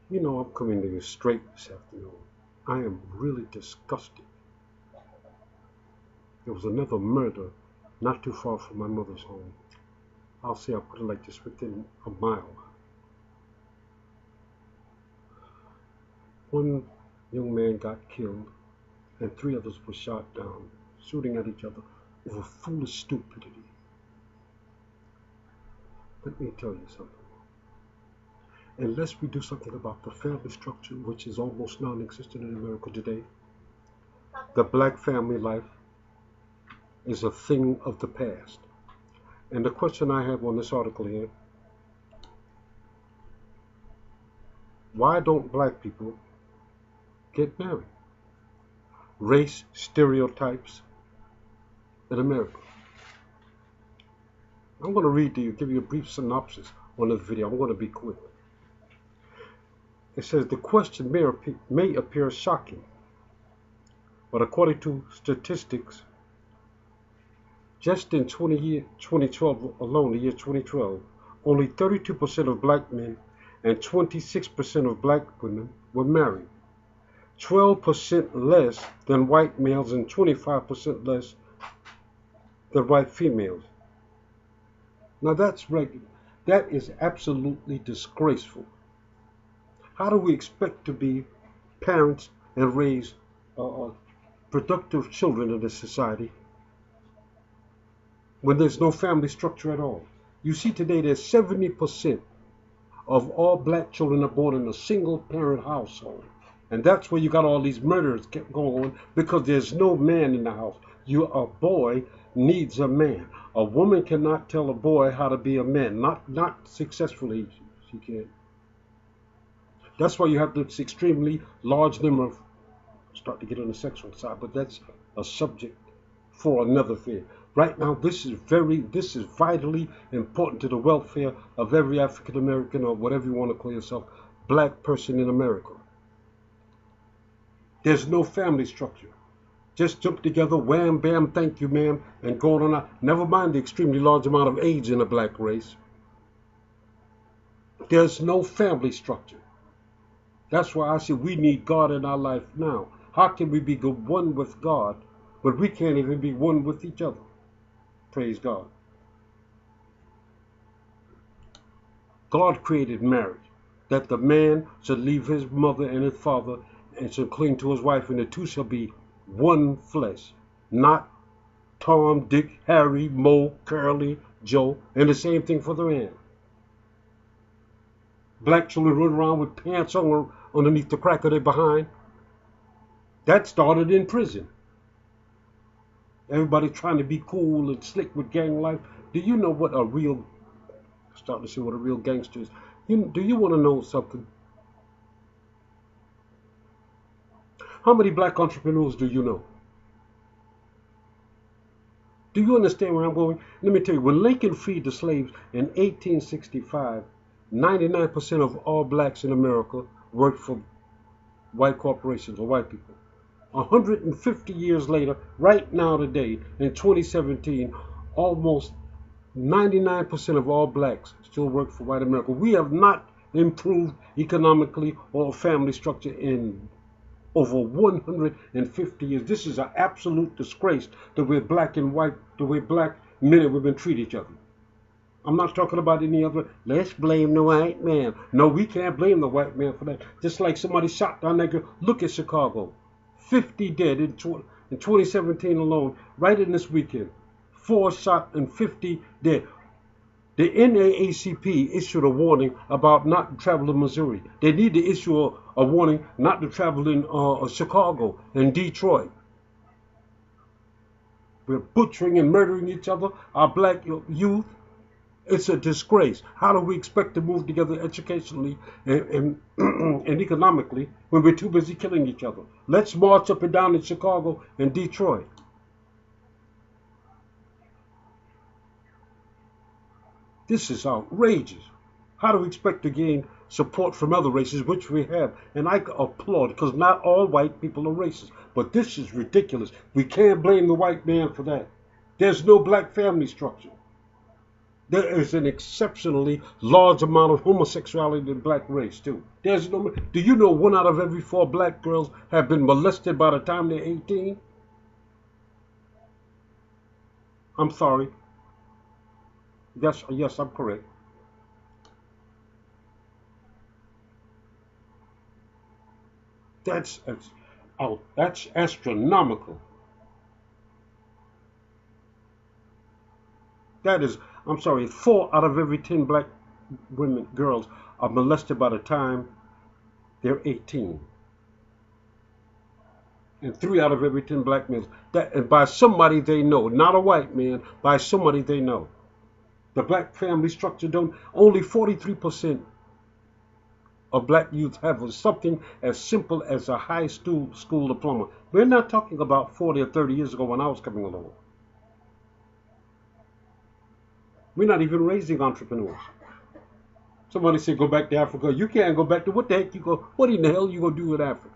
You know, I'm coming to you straight this afternoon. I am really disgusted. There was another murder not too far from my mother's home. I'll put it like this, within a mile. One young man got killed, and three others were shot down, shooting at each other over foolish stupidity. Let me tell you something. Unless we do something about the family structure, which is almost non-existent in America today, the black family life is a thing of the past. And the question I have on this article here, why don't black people get married? Race stereotypes in America. I'm going to read to you, give you a brief synopsis on this video. I'm going to be quick. It says the question may appear shocking, but according to statistics, just in 2012 alone, the year 2012, only 32% of black men and 26% of black women were married, 12% less than white males and 25% less than white females. Now that's regular. That is absolutely disgraceful. How do we expect to be parents and raise productive children in this society when there's no family structure at all? You see today there's 70% of all black children are born in a single parent household. And that's where you got all these murders going on, because there's no man in the house. A boy needs a man. A woman cannot tell a boy how to be a man. Not successfully, she can't. That's why you have this extremely large number of, start to get on the sexual side, but that's a subject for another thing. Right now, this is vitally important to the welfare of every African American, or whatever you want to call yourself, black person in America. There's no family structure. Just jump together, wham, bam, thank you, ma'am, and go on out. Never mind the extremely large amount of age in the black race. There's no family structure. That's why I say we need God in our life now. How can we be one with God, but we can't even be one with each other? Praise God. God created marriage, that the man should leave his mother and his father and should cling to his wife, and the two shall be one flesh. Not Tom, Dick, Harry, Moe, Curly, Joe, and the same thing for the man. Black children run around with pants on underneath the crack of their behind. That started in prison. Everybody trying to be cool and slick with gang life. Do you know what a real, starting to see what a real gangster is? Do you want to know something? How many black entrepreneurs do you know? Do you understand where I'm going? Let me tell you, when Lincoln freed the slaves in 1865, 99% of all blacks in America worked for white corporations or white people. 150 years later, right now today, in 2017, almost 99% of all blacks still work for white America. We have not improved economically or family structure in over 150 years. This is an absolute disgrace, the way black and white, the way black men and women treat each other. I'm not talking about any other, let's blame the white man. No, we can't blame the white man for that. Just like somebody shot down that girl. Look at Chicago. 50 dead in 2017 alone, right in this weekend. 4 shot and 50 dead. The NAACP issued a warning about not traveling in Missouri. They need to issue a warning not to travel in Chicago and Detroit. We're butchering and murdering each other, our black youth. It's a disgrace. How do we expect to move together educationally and economically when we're too busy killing each other? Let's march up and down in Chicago and Detroit. This is outrageous. How do we expect to gain support from other races, which we have? And I applaud, because not all white people are racist. But this is ridiculous. We can't blame the white man for that. There's no black family structure. There is an exceptionally large amount of homosexuality in the black race too. There's no. Do you know 1 out of every 4 black girls have been molested by the time they're 18? I'm sorry. Yes, I'm correct. That's oh, that's astronomical. That is, I'm sorry, 4 out of every 10 black women, girls are molested by the time they're 18. And 3 out of every 10 black men, that, and by somebody they know, not a white man, by somebody they know. The black family structure don't, only 43% of black youth have something as simple as a high school diploma. We're not talking about 40 or 30 years ago when I was coming along. We're not even raising entrepreneurs. Somebody said go back to Africa. You can't go back to what the heck you go. What in the hell you gonna do in Africa?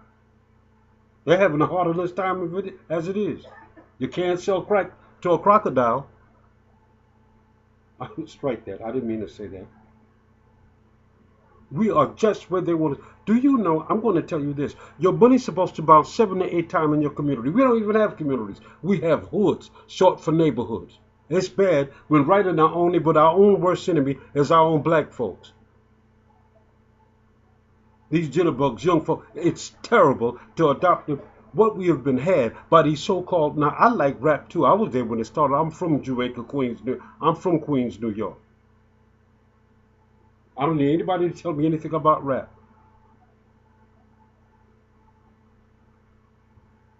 They're having a harder time of it as it is. You can't sell crack to a crocodile. I strike that. I didn't mean to say that. We are just where they want us. Do you know? I'm going to tell you this. Your money's supposed to bounce 7 to 8 times in your community. We don't even have communities. We have hoods, short for neighborhoods. It's bad when right in our own, but our own worst enemy is our own black folks. These jitterbugs, young folk, it's terrible to adopt what we have been had by these so-called. Now, I like rap too. I was there when it started. I'm from Jamaica, Queens. I'm from Queens, New York. I don't need anybody to tell me anything about rap.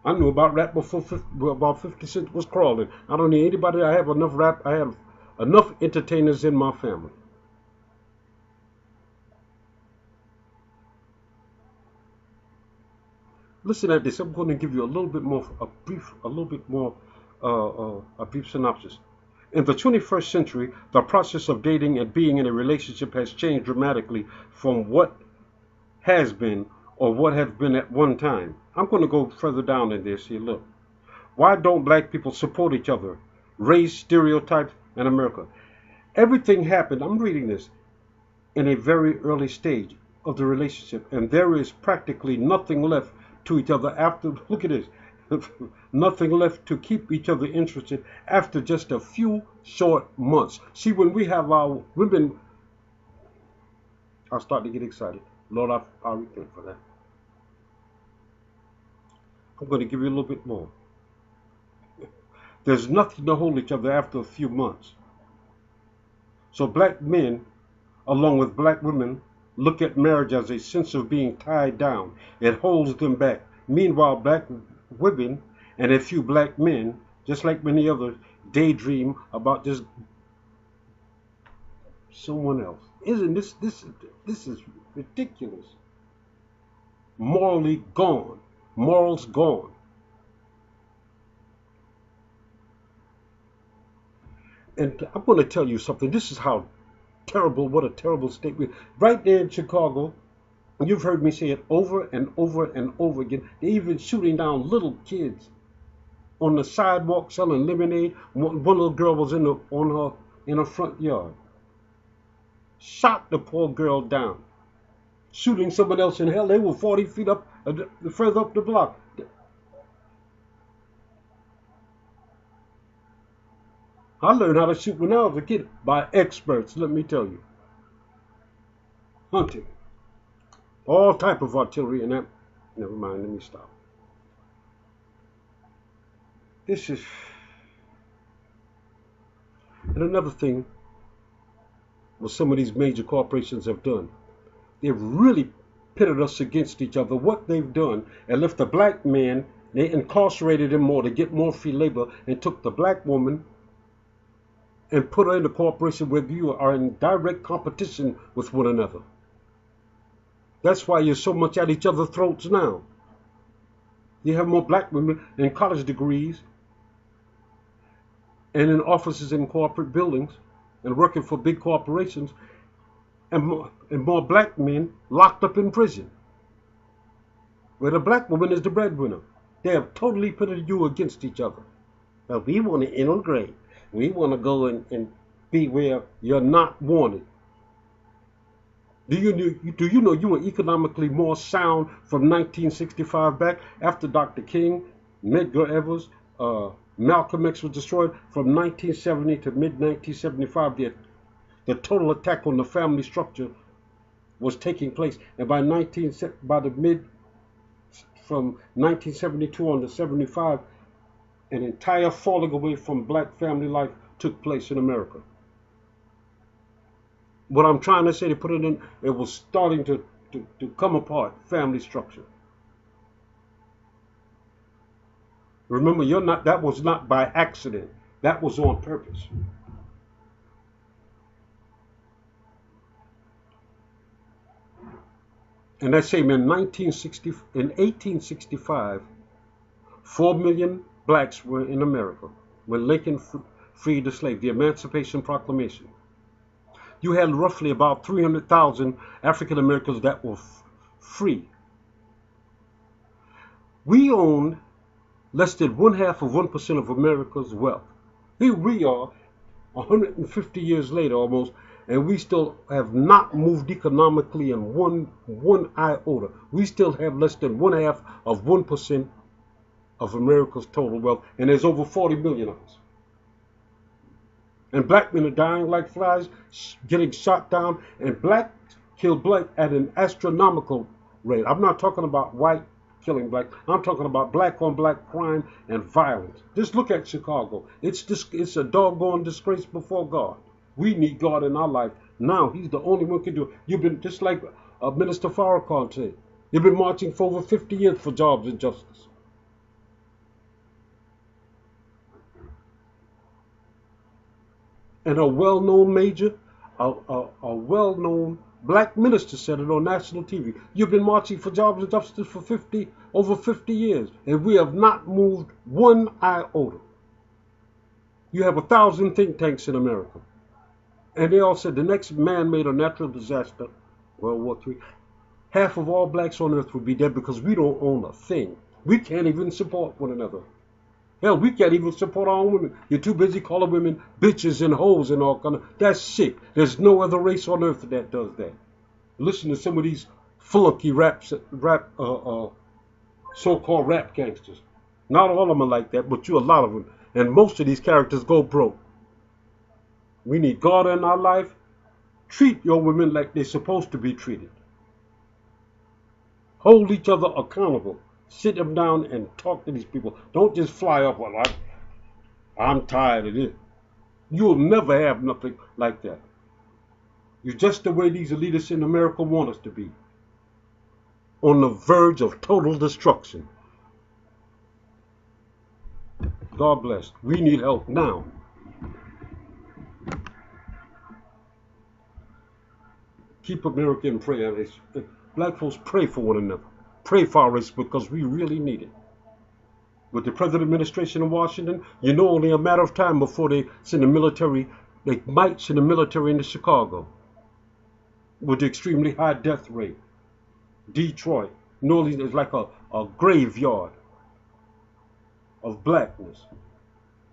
I knew about rap before about 50 Cent was crawling. I don't need anybody. I have enough rap. I have enough entertainers in my family. Listen at this. I'm going to give you a little bit more, a brief synopsis. In the 21st century, the process of dating and being in a relationship has changed dramatically from what has been or what has been at one time. I'm going to go further down in this here. Look. Why don't black people support each other? Race, stereotypes, and America. Everything happened, I'm reading this, in a very early stage of the relationship, and there is practically nothing left to each other after, look at this, nothing left to keep each other interested after just a few short months. See, when we have our women, I'll start to get excited. Lord, I repent for that. I'm going to give you a little bit more. There's nothing to hold each other after a few months. So black men, along with black women, look at marriage as a sense of being tied down. It holds them back. Meanwhile, black women and a few black men, just like many others, daydream about just someone else. Isn't this is ridiculous? Morally gone. Morals gone. And I'm going to tell you something. This is how terrible, what a terrible statement. Right there in Chicago, you've heard me say it over and over and over again. They're even shooting down little kids on the sidewalk selling lemonade. One little girl was in her front yard. Shot the poor girl down. Shooting someone else in hell. They were 40 feet up, further up the block. I learned how to shoot when I was a kid by experts, let me tell you. Hunting. All type of artillery and that. Never mind, let me stop. This is... And another thing, what some of these major corporations have done. They've really pitted us against each other. What they've done, and left the black man, they incarcerated him more to get more free labor, and took the black woman and put her in the corporation where you are in direct competition with one another. That's why you're so much at each other's throats now. You have more black women in college degrees and in offices in corporate buildings and working for big corporations, and more black men locked up in prison, where the black woman is the breadwinner. They have totally pitted you against each other. Well, we want to integrate. We want to go and be where you're not wanted. Do you know you were economically more sound from 1965 back after Dr. King, Medgar Evers, Malcolm X was destroyed from 1970 to mid 1975? The total attack on the family structure was taking place, and by the mid from 1972 on to 75, an entire falling away from black family life took place in America. What I'm trying to say, to put it in, it was starting to come apart, family structure. Remember, that was not by accident. That was on purpose. And that same in 1865, 4 million blacks were in America when Lincoln freed the slave, the Emancipation Proclamation. You had roughly about 300,000 African Americans that were free. We own less than 0.5% of America's wealth. Here we are, 150 years later almost, and we still have not moved economically in one iota. We still have less than 0.5% of America's total wealth, and there's over 40 million of us. And black men are dying like flies, getting shot down, and black kill black at an astronomical rate. I'm not talking about white killing black. I'm talking about black on black crime and violence. Just look at Chicago. It's a doggone disgrace before God. We need God in our life now. He's the only one who can do it. You've been, just like Minister Farrakhan said, you've been marching for over 50 years for jobs and justice. And a well-known major, a well-known black minister said it on national TV. You've been marching for jobs and justice for over 50 years, and we have not moved one iota. You have 1,000 think tanks in America, and they all said the next man-made or natural disaster, World War III, half of all blacks on earth will be dead because we don't own a thing. We can't even support one another. Hell, we can't even support our own women. You're too busy calling women bitches and hoes and all kind of. That's sick. There's no other race on earth that does that. Listen to some of these flunky so-called rap gangsters. Not all of them are like that, but a lot of them. And most of these characters go broke. We need God in our life. Treat your women like they're supposed to be treated. Hold each other accountable. Sit them down and talk to these people. Don't just fly up, well, I'm tired of this. You'll never have nothing like that. You're just the way these elitists in America want us to be. On the verge of total destruction. God bless. We need help now. Keep America in prayer. Black folks, pray for one another. Pray for our race because we really need it. With the present administration in Washington, you know only a matter of time before they send the military. They might send the military into Chicago with the extremely high death rate. Detroit, New Orleans is like a graveyard of blackness.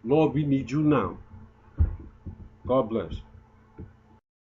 Lord, we need you now. God bless.